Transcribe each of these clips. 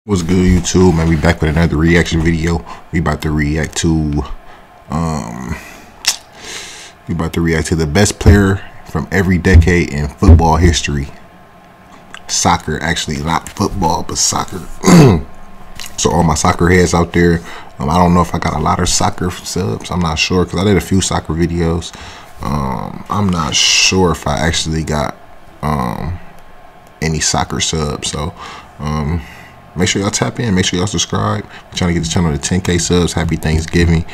What's good, YouTube? Man, we back with another reaction video. We about to react to the best player from every decade in football history. Soccer, actually, not football, but soccer. So all my soccer heads out there, I don't know if I got a lot of soccer subs. I'm not sure because I did a few soccer videos. I'm not sure if I actually got any soccer subs. So make sure y'all tap in. Make sure y'all subscribe. We're trying to get the channel to 10K subs. Happy Thanksgiving.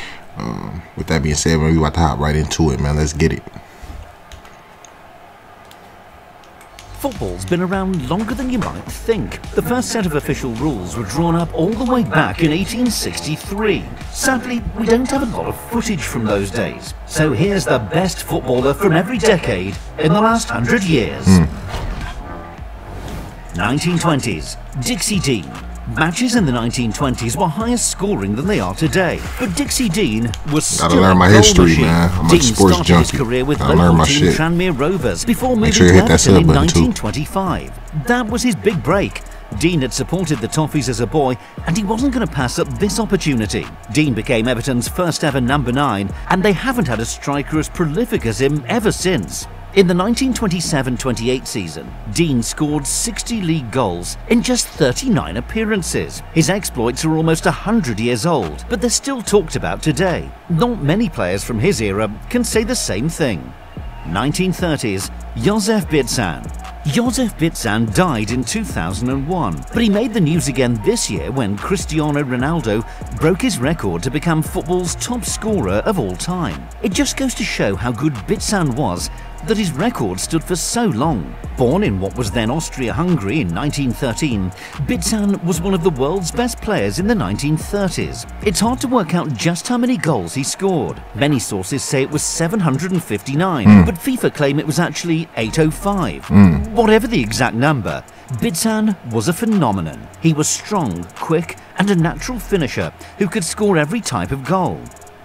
With that being said, man, we about to hop right into it, man. Let's get it. Football's been around longer than you might think. The first set of official rules were drawn up all the way back in 1863. Sadly, we don't have a lot of footage from those days. So here's the best footballer from every decade in the last 100 years. 1920s, Dixie Dean. Matches in the 1920s were higher scoring than they are today, but Dixie Dean was still a goal machine. Dean started his career with local team Tranmere Rovers before moving to Everton in 1925. That was his big break. Dean had supported the Toffees as a boy, and he wasn't going to pass up this opportunity. Dean became Everton's first ever number 9, and they haven't had a striker as prolific as him ever since. In the 1927-28 season, Dean scored 60 league goals in just 39 appearances. His exploits are almost 100 years old, but they're still talked about today. Not many players from his era can say the same thing. 1930s, Josef Bitzan. Josef Bitzan died in 2001, but he made the news again this year when Cristiano Ronaldo broke his record to become football's top scorer of all time. It just goes to show how good Bitzan was that his record stood for so long. Born in what was then Austria-Hungary in 1913, Bitzan was one of the world's best players in the 1930s. It's hard to work out just how many goals he scored. Many sources say it was 759, but FIFA claim it was actually 805. Whatever the exact number, Bitzan was a phenomenon. He was strong, quick, and a natural finisher who could score every type of goal.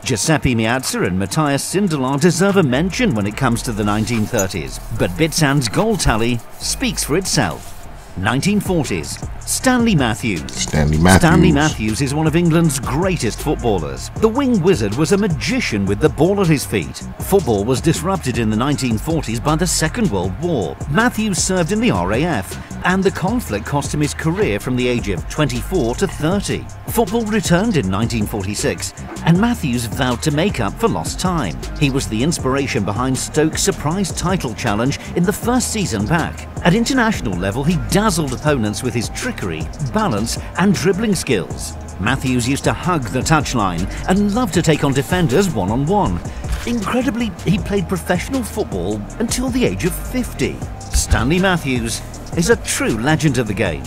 Giuseppe Meazza and Matthias Sindelar deserve a mention when it comes to the 1930s, but Bitzan's goal tally speaks for itself. 1940s, Stanley Matthews. Stanley Matthews is one of England's greatest footballers. The wing wizard was a magician with the ball at his feet. Football was disrupted in the 1940s by the Second World War. Matthews served in the RAF, and the conflict cost him his career from the age of 24 to 30. Football returned in 1946, and Matthews vowed to make up for lost time. He was the inspiration behind Stoke's surprise title challenge in the first season back. At international level, he dazzled opponents with his trickery, balance, and dribbling skills. Matthews used to hug the touchline and loved to take on defenders one-on-one. Incredibly, he played professional football until the age of 50. Stanley Matthews is a true legend of the game.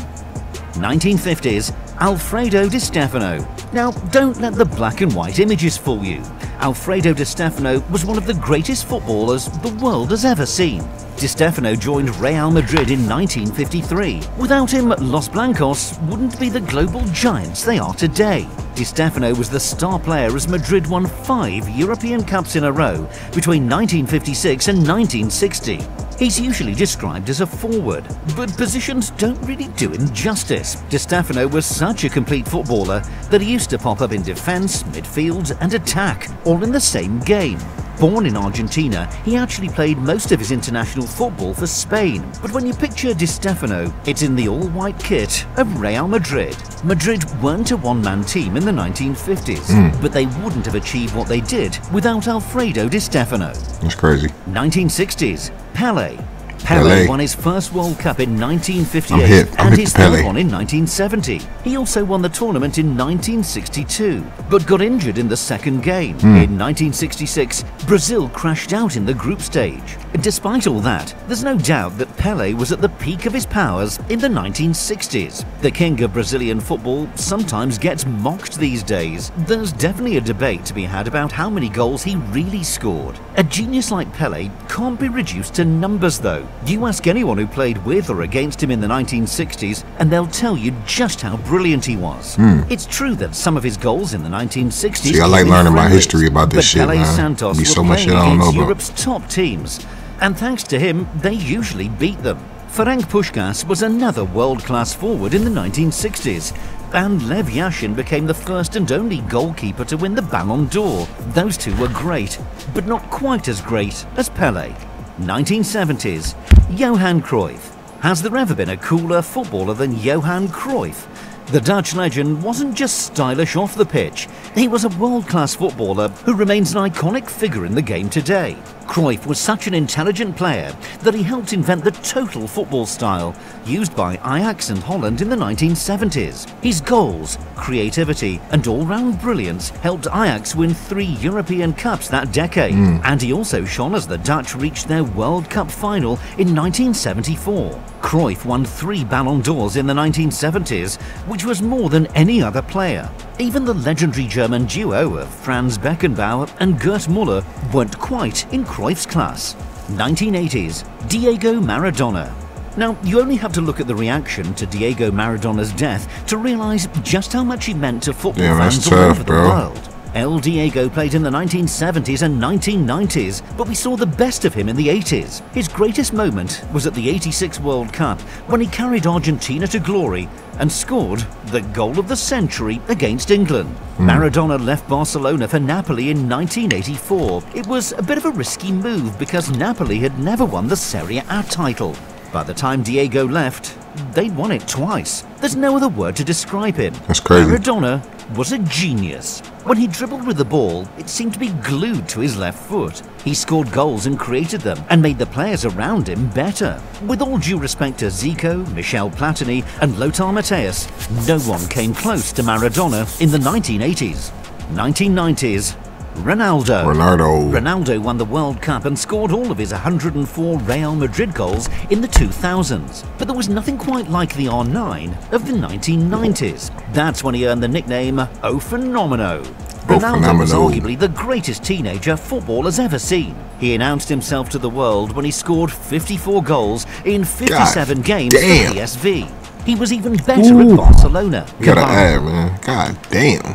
1950s, Alfredo Di Stefano. Now, don't let the black and white images fool you. Alfredo Di Stefano was one of the greatest footballers the world has ever seen. Di Stefano joined Real Madrid in 1953. Without him, Los Blancos wouldn't be the global giants they are today. Di Stefano was the star player as Madrid won 5 European Cups in a row between 1956 and 1960. He's usually described as a forward, but positions don't really do him justice. Di Stefano was such a complete footballer that he used to pop up in defence, midfield and attack, all in the same game. Born in Argentina, he actually played most of his international football for Spain. But when you picture Di Stefano, it's in the all-white kit of Real Madrid. Madrid weren't a one-man team in the 1950s, but they wouldn't have achieved what they did without Alfredo Di Stefano. That's crazy. 1960s, Pelé. Pelé won his first World Cup in 1958 and his third one in 1970. He also won the tournament in 1962, but got injured in the second game. In 1966, Brazil crashed out in the group stage. Despite all that, there's no doubt that Pelé was at the peak of his powers in the 1960s. The king of Brazilian football sometimes gets mocked these days. There's definitely a debate to be had about how many goals he really scored. A genius like Pelé can't be reduced to numbers though. You ask anyone who played with or against him in the 1960s and they'll tell you just how brilliant he was. It's true that some of his goals in the 1960s... See, I like learning my history about this shit, man. Santos be so were much playing shit I don't know against about. Europe's top teams, and thanks to him, they usually beat them. Ferenc Puskás was another world-class forward in the 1960s, and Lev Yashin became the first and only goalkeeper to win the Ballon d'Or. Those two were great, but not quite as great as Pelé. 1970s, Johan Cruyff. Has there ever been a cooler footballer than Johan Cruyff? The Dutch legend wasn't just stylish off the pitch, he was a world-class footballer who remains an iconic figure in the game today. Cruyff was such an intelligent player that he helped invent the total football style used by Ajax and Holland in the 1970s. His goals, creativity and all-round brilliance helped Ajax win 3 European Cups that decade, and he also shone as the Dutch reached their World Cup final in 1974. Cruyff won 3 Ballon d'Ors in the 1970s, which was more than any other player. Even the legendary German duo of Franz Beckenbauer and Gerd Müller weren't quite in Cruyff's class. 1980s, Diego Maradona. Now, you only have to look at the reaction to Diego Maradona's death to realise just how much he meant to football fans all over the world. El Diego played in the 1970s and 1990s, but we saw the best of him in the 80s. His greatest moment was at the '86 World Cup when he carried Argentina to glory and scored the goal of the century against England. Maradona left Barcelona for Napoli in 1984. It was a bit of a risky move because Napoli had never won the Serie A title. By the time Diego left, they'd won it twice. There's no other word to describe him. That's crazy. Maradona was a genius. When he dribbled with the ball, it seemed to be glued to his left foot. He scored goals and created them, and made the players around him better. With all due respect to Zico, Michel Platini, and Lothar Matthäus, no one came close to Maradona in the 1980s. 1990s, Ronaldo won the World Cup and scored all of his 104 Real Madrid goals in the 2000s. But there was nothing quite like the R9 of the 1990s. That's when he earned the nickname O Fenomeno. Ronaldo was arguably the greatest teenager football has ever seen. He announced himself to the world when he scored 54 goals in 57 games for PSV. He was even better at Barcelona. Gotta add, man. God damn.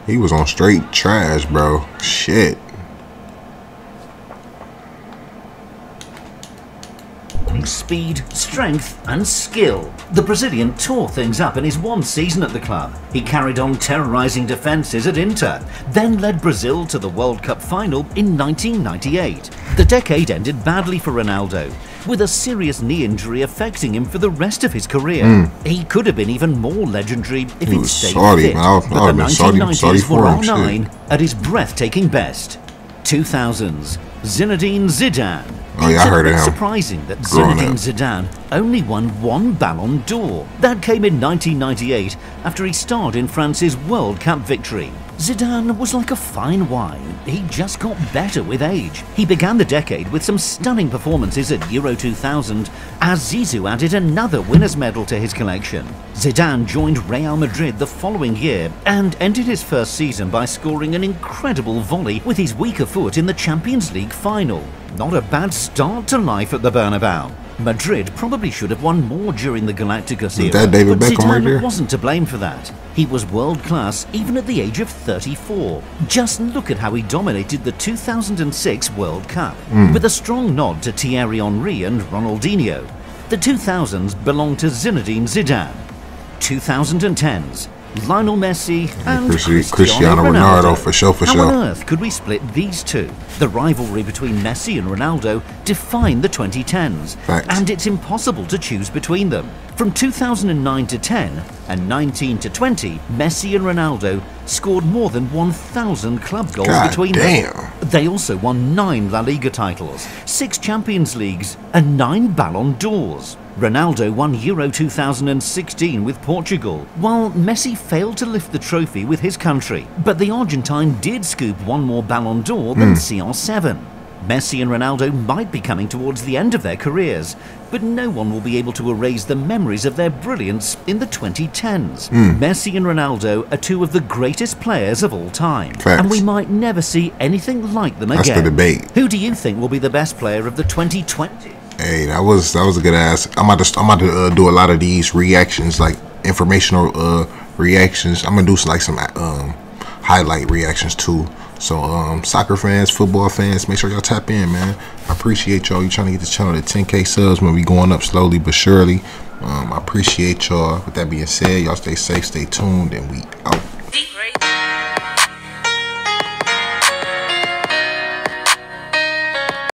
He was on straight trash, bro. Shit. Speed, strength and skill. The Brazilian tore things up in his one season at the club. He carried on terrorising defences at Inter, then led Brazil to the World Cup final in 1998. The decade ended badly for Ronaldo, with a serious knee injury affecting him for the rest of his career. He could have been even more legendary if he'd stayed fit, but the 1990s were R9 at his breathtaking best. 2000s, Zinedine Zidane. I heard of him. Surprising that Zinedine Zidane only won 1 Ballon d'Or. That came in 1998 after he starred in France's World Cup victory. Zidane was like a fine wine. He just got better with age. He began the decade with some stunning performances at Euro 2000 as Zizou added another winner's medal to his collection. Zidane joined Real Madrid the following year and ended his first season by scoring an incredible volley with his weaker foot in the Champions League final. Not a bad start to life at the Bernabeu. Madrid probably should have won more during the Galacticos era, but Zidane wasn't to blame for that. He was world-class even at the age of 34. Just look at how he dominated the 2006 World Cup, with a strong nod to Thierry Henry and Ronaldinho. The 2000s belonged to Zinedine Zidane. 2010s, Lionel Messi and Cristiano Ronaldo. For sure. How on earth could we split these two? The rivalry between Messi and Ronaldo defined the 2010s, and it's impossible to choose between them. From 2009 to 10 and 19 to 20, Messi and Ronaldo scored more than 1,000 club goals between them. They also won 9 La Liga titles, 6 Champions Leagues and 9 Ballon d'Ors. Ronaldo won Euro 2016 with Portugal, while Messi failed to lift the trophy with his country. But the Argentine did scoop 1 more Ballon d'Or than CR7. Messi and Ronaldo might be coming towards the end of their careers, but no one will be able to erase the memories of their brilliance in the 2010s. Messi and Ronaldo are 2 of the greatest players of all time, and we might never see anything like them again. That's the debate. Who do you think will be the best player of the 2020s? Hey, that was a good ass. I'm about to do a lot of these reactions, like informational reactions. I'm gonna do some highlight reactions too. So soccer fans, football fans, make sure y'all tap in, man. I appreciate y'all. You trying to get this channel to 10K subs, when we going up slowly but surely. I appreciate y'all. With that being said, y'all stay safe, stay tuned, and we out.